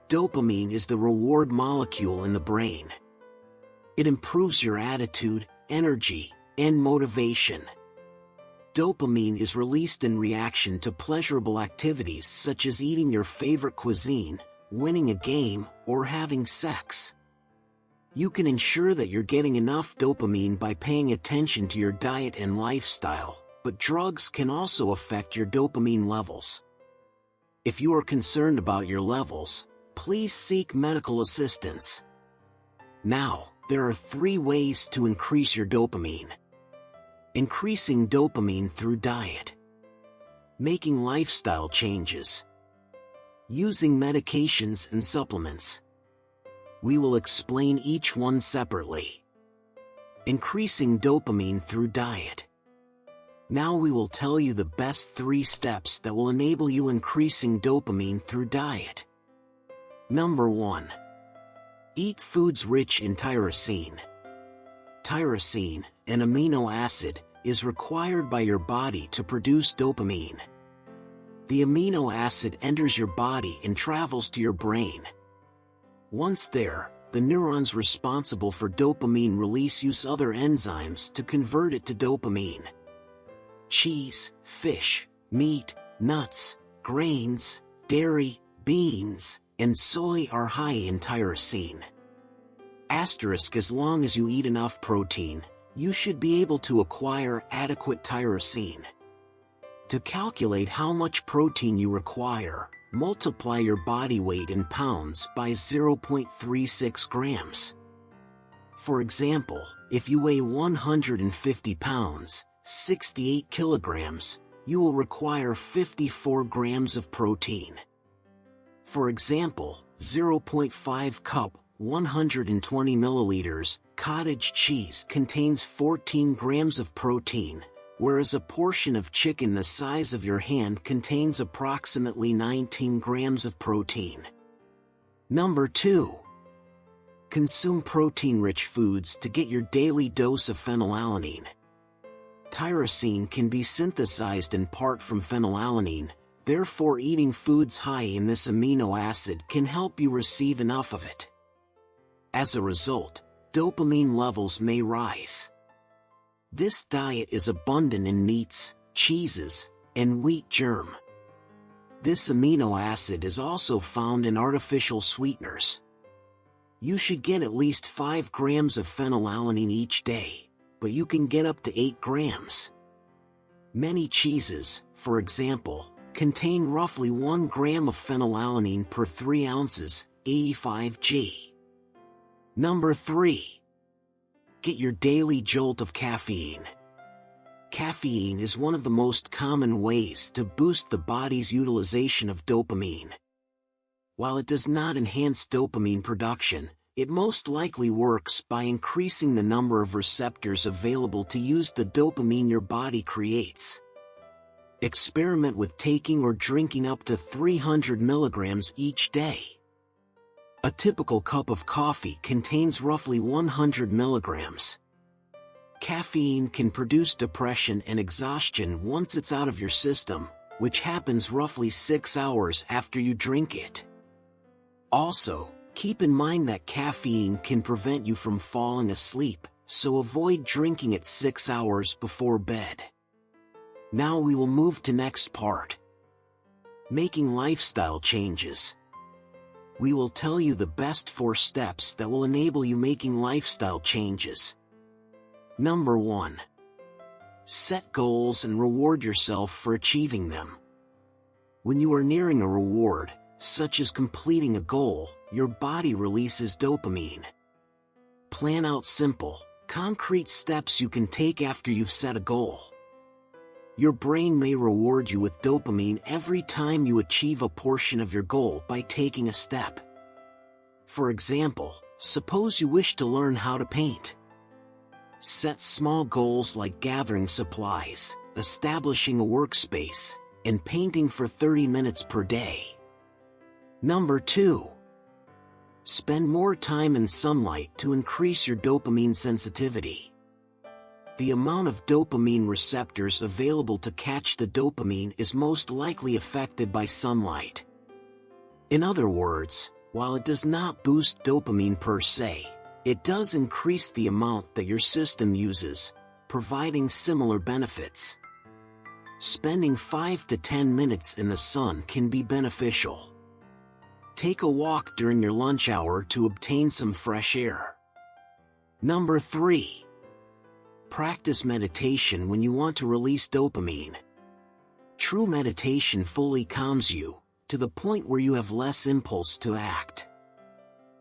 Dopamine is the reward molecule in the brain. It improves your attitude, energy, and motivation. Dopamine is released in reaction to pleasurable activities such as eating your favorite cuisine, winning a game, or having sex. You can ensure that you're getting enough dopamine by paying attention to your diet and lifestyle, but drugs can also affect your dopamine levels. If you are concerned about your levels, please seek medical assistance. Now, there are 3 ways to increase your dopamine. Increasing dopamine through diet. Making lifestyle changes. Using medications and supplements. We will explain each one separately. Increasing dopamine through diet. Now we will tell you the best 3 steps that will enable you increasing dopamine through diet. Number 1. Eat foods rich in tyrosine. Tyrosine, an amino acid, is required by your body to produce dopamine. The amino acid enters your body and travels to your brain. Once there, the neurons responsible for dopamine release use other enzymes to convert it to dopamine. Cheese, fish, meat, nuts, grains, dairy, beans, and soy are high in tyrosine. As long as you eat enough protein, you should be able to acquire adequate tyrosine. To calculate how much protein you require, multiply your body weight in pounds by 0.36 grams. For example, if you weigh 150 pounds, 68 kilograms, you will require 54 grams of protein. For example, 0.5 cup, 120 milliliters, cottage cheese contains 14 grams of protein, whereas a portion of chicken the size of your hand contains approximately 19 grams of protein. Number 2. Consume protein-rich foods to get your daily dose of phenylalanine. Tyrosine can be synthesized in part from phenylalanine, therefore eating foods high in this amino acid can help you receive enough of it. As a result, dopamine levels may rise. This diet is abundant in meats, cheeses, and wheat germ. This amino acid is also found in artificial sweeteners. You should get at least 5 grams of phenylalanine each day, but you can get up to 8 grams. Many cheeses, for example, contain roughly 1 gram of phenylalanine per 3 ounces, 85 g. Number 3. Get your daily jolt of caffeine. Caffeine is one of the most common ways to boost the body's utilization of dopamine. While it does not enhance dopamine production, it most likely works by increasing the number of receptors available to use the dopamine your body creates. Experiment with taking or drinking up to 300 milligrams each day. A typical cup of coffee contains roughly 100 milligrams. Caffeine can produce depression and exhaustion once it's out of your system, which happens roughly 6 hours after you drink it. Also, keep in mind that caffeine can prevent you from falling asleep, so avoid drinking it 6 hours before bed. Now we will move to next part. Making lifestyle changes. We will tell you the best 4 steps that will enable you making lifestyle changes. Number 1. Set goals and reward yourself for achieving them. When you are nearing a reward, such as completing a goal, your body releases dopamine. Plan out simple, concrete steps you can take after you've set a goal. Your brain may reward you with dopamine every time you achieve a portion of your goal by taking a step. For example, suppose you wish to learn how to paint. Set small goals like gathering supplies, establishing a workspace, and painting for 30 minutes per day. Number 2. Spend more time in sunlight to increase your dopamine sensitivity. The amount of dopamine receptors available to catch the dopamine is most likely affected by sunlight. In other words, While it does not boost dopamine per se, it does increase the amount that your system uses, providing similar benefits. Spending 5 to 10 minutes in the sun can be beneficial. Take a walk during your lunch hour to obtain some fresh air. Number 3. Practice meditation when you want to release dopamine. True meditation fully calms you, to the point where you have less impulse to act.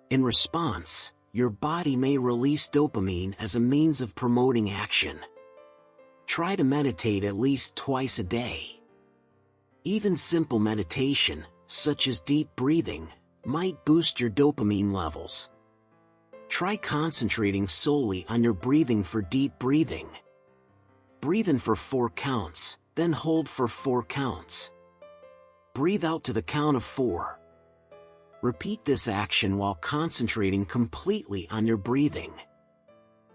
In response, your body may release dopamine as a means of promoting action. Try to meditate at least twice a day. Even simple meditation, such as deep breathing, might boost your dopamine levels. Try concentrating solely on your breathing for deep breathing. Breathe in for 4 counts, then hold for 4 counts. Breathe out to the count of 4. Repeat this action while concentrating completely on your breathing.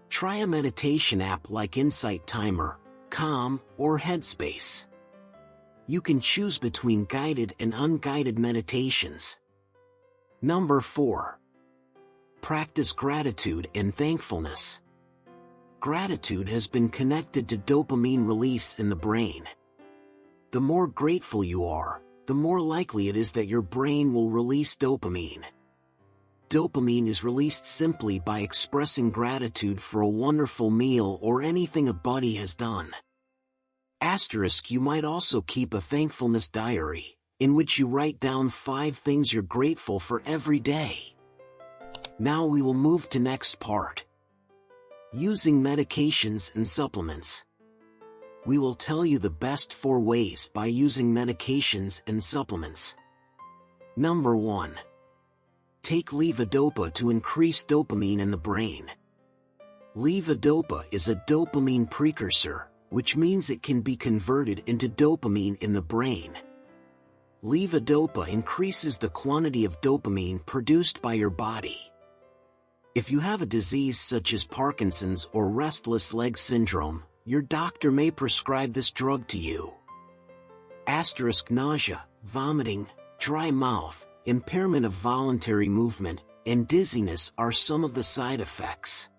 Try a meditation app like Insight Timer, Calm, or Headspace. You can choose between guided and unguided meditations. Number 4. Practice gratitude and thankfulness. Gratitude has been connected to dopamine release in the brain. The more grateful you are, the more likely it is that your brain will release dopamine. Dopamine is released simply by expressing gratitude for a wonderful meal or anything a buddy has done. Asterisk, you might also keep a thankfulness diary, in which you write down 5 things you're grateful for every day. Now we will move to next part. Using medications and supplements. We will tell you the best 4 ways by using medications and supplements. Number 1. Take levodopa to increase dopamine in the brain. Levodopa is a dopamine precursor, which means it can be converted into dopamine in the brain. Levodopa increases the quantity of dopamine produced by your body. If you have a disease such as Parkinson's or restless leg syndrome, your doctor may prescribe this drug to you. Asterisk, nausea, vomiting, dry mouth, impairment of voluntary movement, and dizziness are some of the side effects.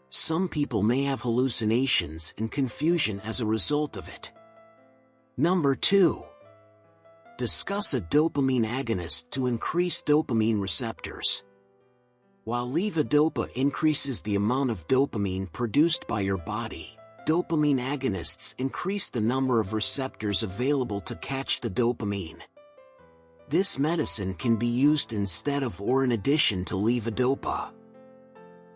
Some people may have hallucinations and confusion as a result of it. Number 2. Discuss a dopamine agonist to increase dopamine receptors. While levodopa increases the amount of dopamine produced by your body, dopamine agonists increase the number of receptors available to catch the dopamine. This medicine can be used instead of or in addition to levodopa.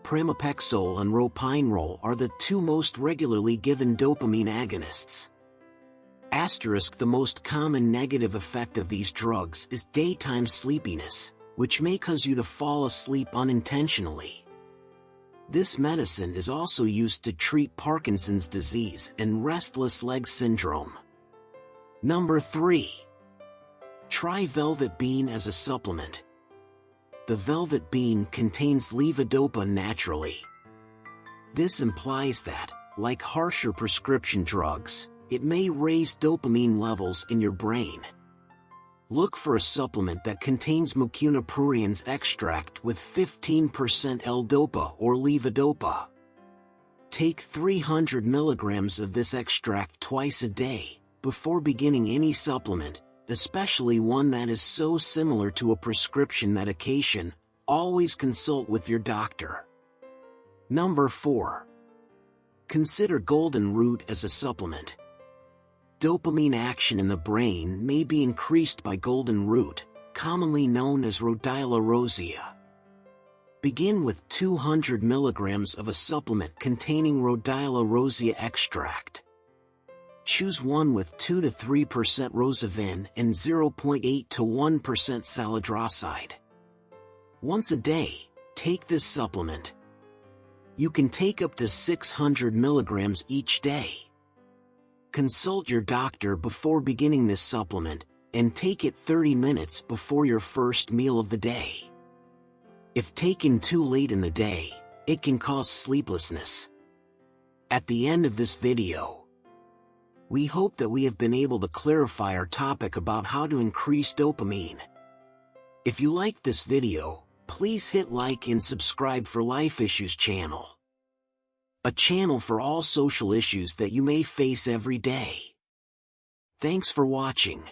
Pramipexole and ropinirole are the 2 most regularly given dopamine agonists. Asterisk, the most common negative effect of these drugs is daytime sleepiness, which may cause you to fall asleep unintentionally. This medicine is also used to treat Parkinson's disease and restless leg syndrome. Number 3. Try velvet bean as a supplement. The velvet bean contains levodopa naturally. This implies that, like harsher prescription drugs, it may raise dopamine levels in your brain. Look for a supplement that contains mucuna pruriens extract with 15% L-dopa or levodopa. Take 300 mg of this extract twice a day, before beginning any supplement, especially one that is so similar to a prescription medication. Always consult with your doctor. Number 4. Consider golden root as a supplement. Dopamine action in the brain may be increased by golden root, commonly known as rhodiola rosea. Begin with 200 mg of a supplement containing rhodiola rosea extract. Choose one with 2 to 3% rosavin and 0.8 to 1% salidroside. Once a day, take this supplement. You can take up to 600 mg each day. Consult your doctor before beginning this supplement, and take it 30 minutes before your first meal of the day. If taken too late in the day, it can cause sleeplessness. At the end of this video, we hope that we have been able to clarify our topic about how to increase dopamine. If you liked this video, please hit like and subscribe for Life Issues channel. A channel for all social issues that you may face every day. Thanks for watching.